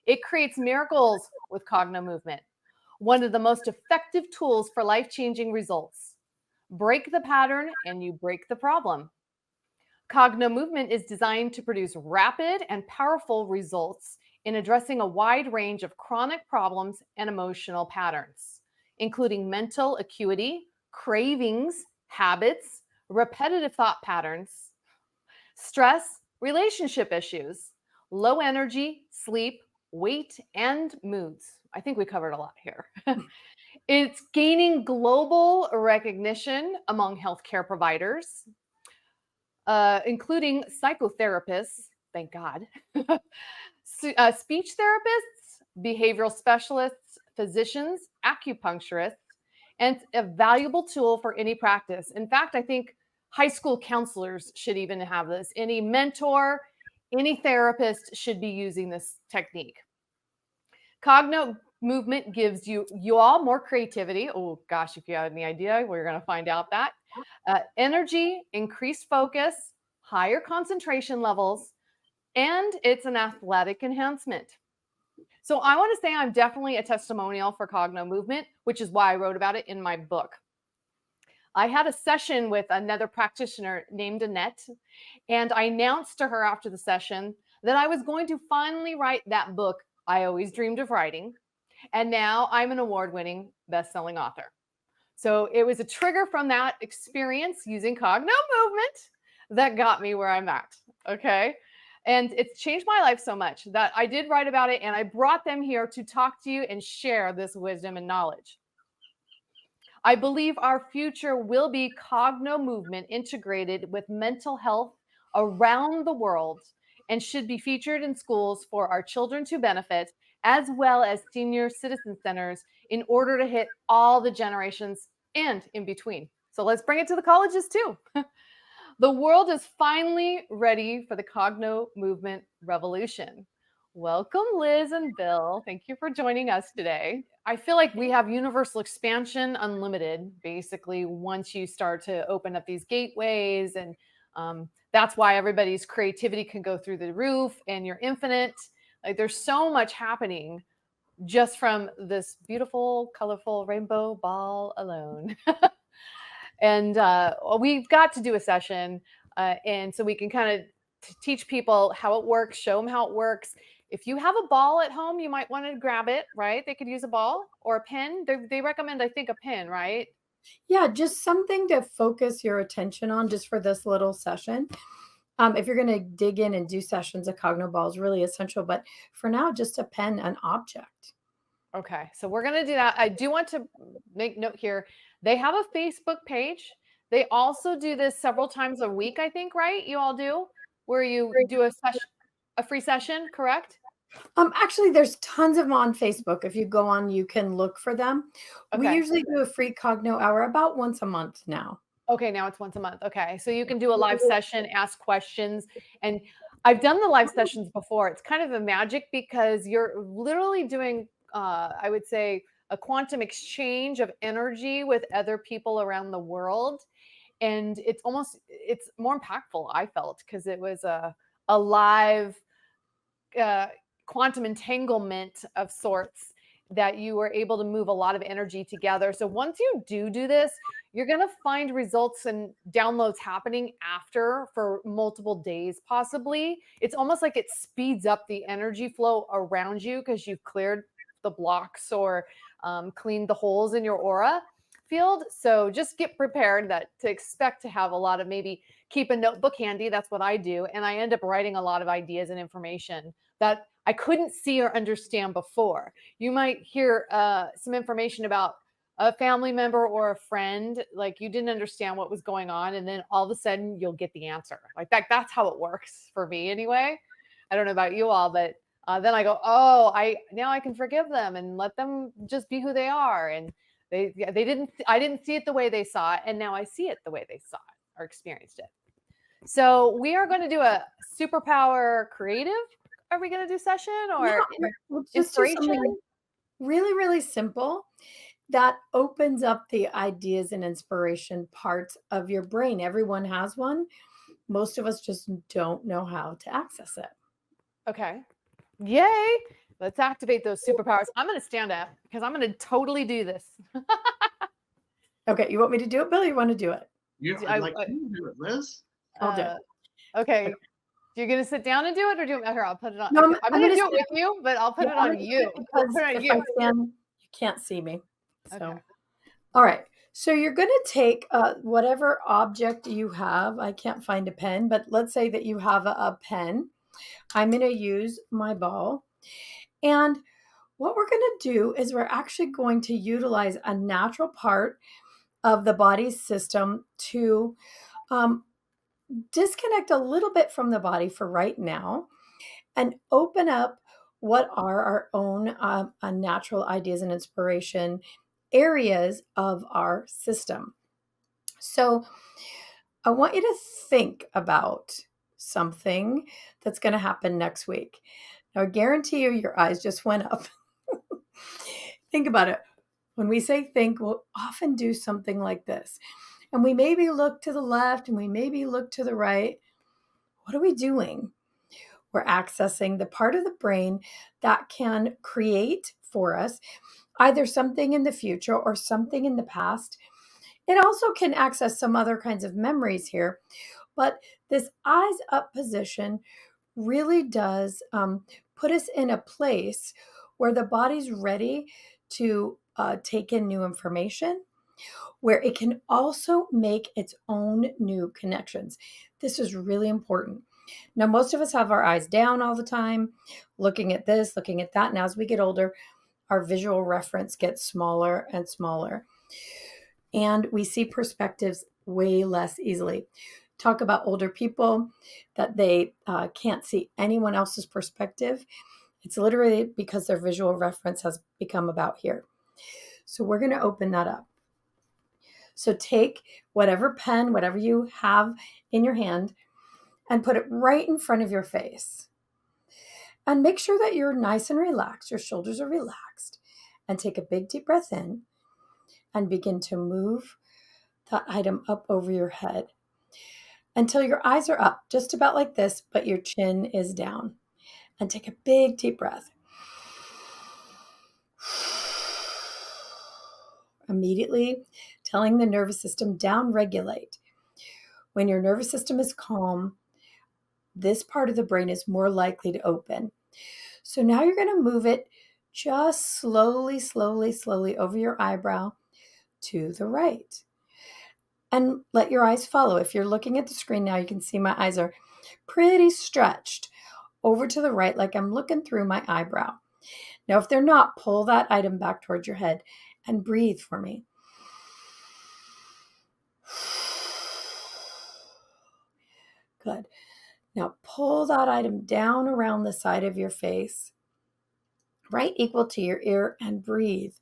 It creates miracles with Cogno Movement, one of the most effective tools for life-changing results. Break the pattern and you break the problem. Cogno Movement is designed to produce rapid and powerful results in addressing a wide range of chronic problems and emotional patterns, including mental acuity, cravings, habits, repetitive thought patterns, stress, relationship issues, low energy, sleep, weight, and moods. I think we covered a lot here. It's gaining global recognition among healthcare providers, including psychotherapists, thank God, speech therapists, behavioral specialists, physicians, acupuncturists, and it's a valuable tool for any practice. In fact, I think high school counselors should even have this. Any mentor, any therapist should be using this technique. Cogno Movement gives you all more creativity. Oh gosh, if you have any idea, we're going to find out that. Energy, increased focus, higher concentration levels, and it's an athletic enhancement. So I want to say I'm definitely a testimonial for Cogno Movement, which is why I wrote about it in my book. I had a session with another practitioner named Annette, and I announced to her after the session that I was going to finally write that book I always dreamed of writing. And now I'm an award-winning best-selling author. So it was a trigger from that experience using Cogno Movement that got me where I'm at. Okay. And it's changed my life so much that I did write about it and I brought them here to talk to you and share this wisdom and knowledge. I believe our future will be Cogno Movement integrated with mental health around the world and should be featured in schools for our children to benefit, as well as senior citizen centers in order to hit all the generations and in between. So let's bring it to the colleges too. The world is finally ready for the Cogno Movement revolution. Welcome, Liz and Bill. Thank you for joining us today. I feel like we have universal expansion unlimited, basically, once you start to open up these gateways. And that's why everybody's creativity can go through the roof and you're infinite. Like there's so much happening just from this beautiful, colorful rainbow ball alone. And we've got to do a session. And so we can kind of teach people how it works, show them how it works. If you have a ball at home, you might want to grab it, right? They could use a ball or a pen. They recommend, I think, a pen, right? Yeah, just something to focus your attention on just for this little session. If you're going to dig in and do sessions, a Cogno ball is really essential. But for now, just a pen, an object. Okay, so we're going to do that. I do want to make note here. They have a Facebook page. They also do this several times a week, I think, right? You all do, where you do a session, a free session, correct? Actually, there's tons of them on Facebook. If you go on, you can look for them. We Okay. usually do a free Cogno hour about once a month now. Okay, now it's once a month. Okay, so you can do a live session, ask questions, and I've done the live sessions before. It's kind of a magic because you're literally doing, I would say, a quantum exchange of energy with other people around the world, and it's more impactful. I felt because it was a live uh, quantum entanglement of sorts that you were able to move a lot of energy together. So once you do this, you're going to find results and downloads happening after for multiple days, possibly. It's almost like it speeds up the energy flow around you because you've cleared the blocks or cleaned the holes in your aura field. So just get prepared that to expect to have a lot of maybe keep a notebook handy. That's what I do. And I end up writing a lot of ideas and information that I couldn't see or understand before. You might hear some information about a family member or a friend, like you didn't understand what was going on, and then all of a sudden you'll get the answer. Like that's how it works for me anyway. I don't know about you all, but then I go, oh, I can forgive them and let them just be who they are. And they didn't I didn't see it the way they saw it, and now I see it the way they saw it or experienced it. So we are going to do a superpower creative. Are we going to do session Yeah, or let's just do something inspiration? really, really simple that opens up the ideas and inspiration parts of your brain. Everyone has one. Most of us just don't know how to access it. Okay. Yay. Let's activate those superpowers. I'm going to stand up because I'm going to totally do this. Okay, you want me to do it, Bill? Or you want to do it? I'd like you to do it, Liz. I'll do it. Okay. You're going to sit down and do it, or do here? I'll put it on. No, Okay, I'm going to do it stand- with you, but I'll put Yeah, it I'm on gonna do you. it because Put it on if you. I stand, you can't see me. So, Okay. all right. So you're going to take whatever object you have. I can't find a pen, but let's say that you have a pen. I'm going to use my ball. And what we're going to do is we're actually going to utilize a natural part of the body's system to disconnect a little bit from the body for right now and open up what are our own natural ideas and inspiration areas of our system. So I want you to think about something that's going to happen next week. Now, I guarantee you, your eyes just went up. Think about it. When we say think, we'll often do something like this. And we maybe look to the left and we maybe look to the right. What are we doing? We're accessing the part of the brain that can create for us either something in the future or something in the past. It also can access some other kinds of memories here, but this eyes up position really does put us in a place where the body's ready to take in new information, where it can also make its own new connections. This is really important. Now, most of us have our eyes down all the time, looking at this, looking at that. Now, as we get older, our visual reference gets smaller and smaller, and we see perspectives way less easily. Talk about older people that they can't see anyone else's perspective. It's literally because their visual reference has become about here. So we're going to open that up. So take whatever pen, whatever you have in your hand, and put it right in front of your face. And make sure that you're nice and relaxed. Your shoulders are relaxed. And take a big deep breath in and begin to move that item up over your head until your eyes are up, just about like this, but your chin is down. And take a big deep breath. Immediately telling the nervous system down regulate. When your nervous system is calm, this part of the brain is more likely to open. So now you're going to move it just slowly, slowly, slowly over your eyebrow to the right. And let your eyes follow. If you're looking at the screen now, you can see my eyes are pretty stretched over to the right, like I'm looking through my eyebrow. Now, if they're not, pull that item back towards your head and breathe for me. Good. Now pull that item down around the side of your face, right equal to your ear, and breathe.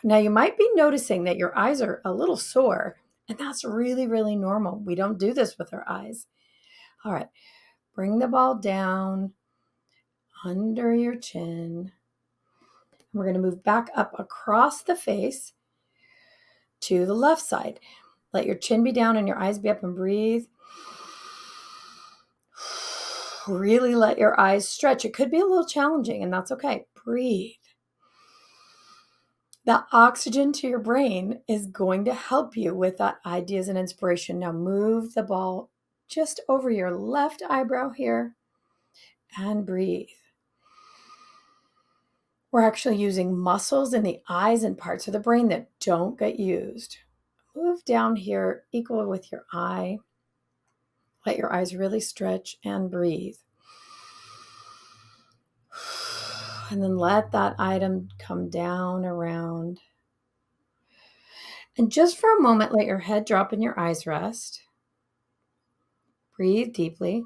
Now you might be noticing that your eyes are a little sore, and that's really, really normal. We don't do this with our eyes. All right, bring the ball down under your chin. We're going to move back up across the face to the left side. Let your chin be down and your eyes be up, and breathe. Really let your eyes stretch. It could be a little challenging, and that's okay. Breathe. The oxygen to your brain is going to help you with that ideas and inspiration. Now move the ball just over your left eyebrow here and breathe. We're actually using muscles in the eyes and parts of the brain that don't get used. Move down here, equal with your eye. Let your eyes really stretch and breathe. And then let that item come down around. And just for a moment, let your head drop and your eyes rest. Breathe deeply.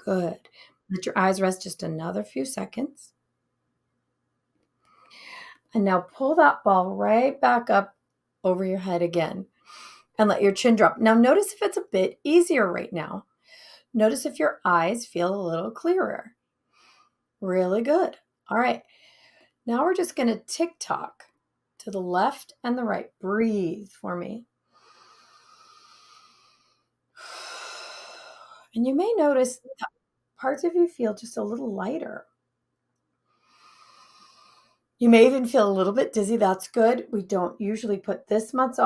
Good. Let your eyes rest just another few seconds. And now pull that ball right back up over your head again and let your chin drop. Now notice if it's a bit easier right now. Notice if your eyes feel a little clearer. Really good. All right. Now we're just going to tick-tock to the left and the right. Breathe for me. And you may notice that parts of you feel just a little lighter. You may even feel a little bit dizzy. That's good. We don't usually put this much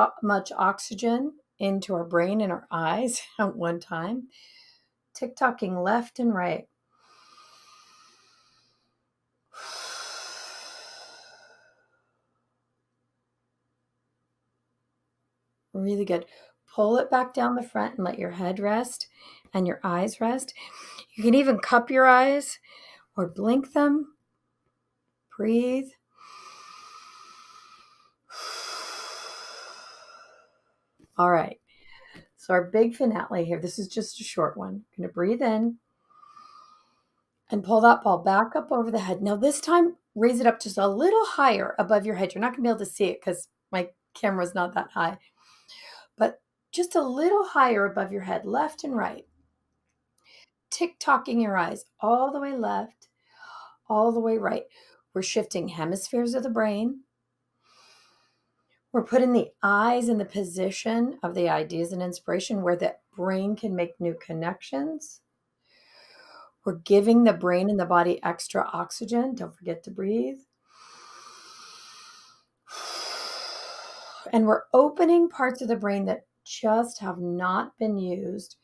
oxygen into our brain and our eyes at one time. Tick-tocking left and right. Really good. Pull it back down the front and let your head rest and your eyes rest. You can even cup your eyes or blink them. Breathe. All right. So our big finale here, this is just a short one. You're going to breathe in and pull that ball back up over the head. Now this time, raise it up just a little higher above your head. You're not going to be able to see it because my camera's not that high, but just a little higher above your head, left and right. Tick-tocking your eyes all the way left, all the way right. We're shifting hemispheres of the brain. We're putting the eyes in the position of the ideas and inspiration where the brain can make new connections. We're giving the brain and the body extra oxygen. Don't forget to breathe. And we're opening parts of the brain that just have not been used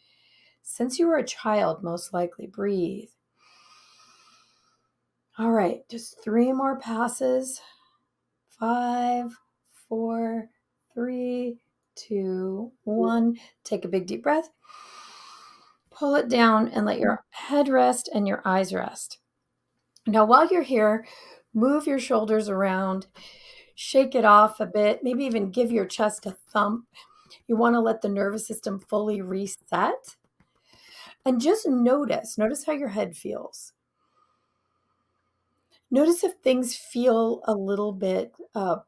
since you were a child, most likely. Breathe. All right, just 3 more passes. 5, 4, 3, 2, 1. Take a big deep breath. Pull it down and let your head rest and your eyes rest. Now, while you're here, move your shoulders around, shake it off a bit, maybe even give your chest a thump. You want to let the nervous system fully reset. And just notice how your head feels. Notice if things feel a little bit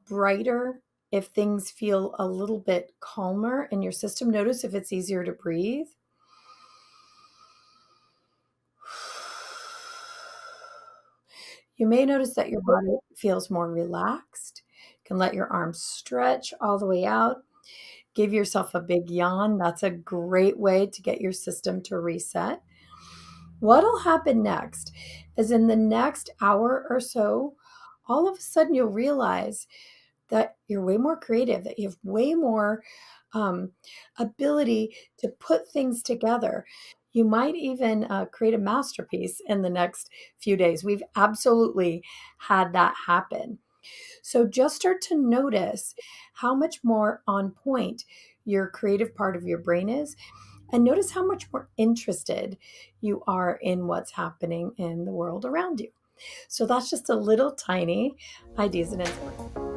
brighter, if things feel a little bit calmer in your system. Notice if it's easier to breathe. You may notice that your body feels more relaxed. You can let your arms stretch all the way out. Give yourself a big yawn. That's a great way to get your system to reset. What'll happen next is in the next hour or so, all of a sudden you'll realize that you're way more creative, that you have way more ability to put things together. You might even create a masterpiece in the next few days. We've absolutely had that happen. So just start to notice how much more on point your creative part of your brain is. And notice how much more interested you are in what's happening in the world around you. So that's just a little tiny ideas and inspiration.